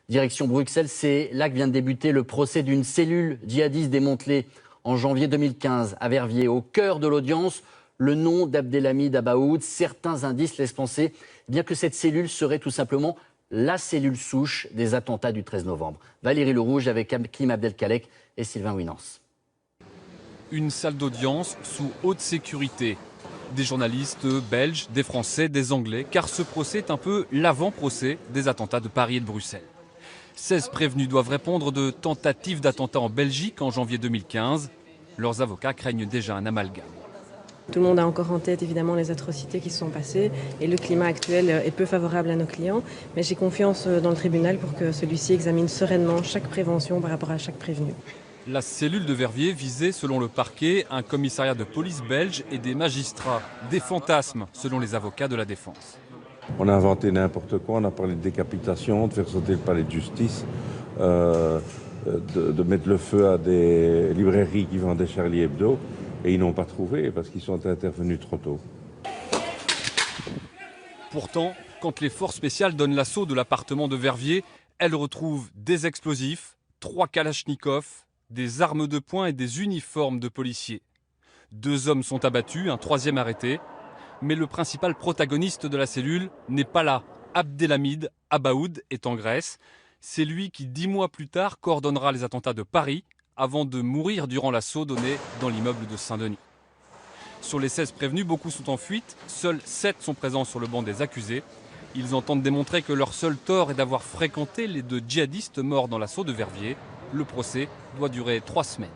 Direction Bruxelles, c'est là que vient de débuter le procès d'une cellule djihadiste démantelée en janvier 2015 à Verviers. Au cœur de l'audience, le nom d'Abdelhamid Abaoud. Certains indices laissent penser bien que cette cellule serait tout simplement la cellule souche des attentats du 13 novembre. Valérie Lerouge avec Hakim Abdelkalek et Sylvain Winans. Une salle d'audience sous haute sécurité. Des journalistes belges, des Français, des Anglais, car ce procès est un peu l'avant-procès des attentats de Paris et de Bruxelles. 16 prévenus doivent répondre de tentatives d'attentats en Belgique en janvier 2015. Leurs avocats craignent déjà un amalgame. Tout le monde a encore en tête évidemment les atrocités qui se sont passées et le climat actuel est peu favorable à nos clients. Mais j'ai confiance dans le tribunal pour que celui-ci examine sereinement chaque prévention par rapport à chaque prévenu. La cellule de Verviers visait, selon le parquet, un commissariat de police belge et des magistrats. Des fantasmes, selon les avocats de la défense. On a inventé n'importe quoi, on a parlé de décapitation, de faire sauter le palais de justice, de mettre le feu à des librairies qui vendaient Charlie Hebdo. Et ils n'ont pas trouvé parce qu'ils sont intervenus trop tôt. Pourtant, quand les forces spéciales donnent l'assaut de l'appartement de Verviers, elles retrouvent des explosifs, 3 kalachnikovs, des armes de poing et des uniformes de policiers. 2 hommes sont abattus, un 3e arrêté. Mais le principal protagoniste de la cellule n'est pas là. Abdelhamid Abaoud est en Grèce. C'est lui qui, 10 mois plus tard, coordonnera les attentats de Paris avant de mourir durant l'assaut donné dans l'immeuble de Saint-Denis. Sur les 16 prévenus, beaucoup sont en fuite. Seuls 7 sont présents sur le banc des accusés. Ils entendent démontrer que leur seul tort est d'avoir fréquenté les 2 djihadistes morts dans l'assaut de Verviers. Le procès doit durer 3 semaines.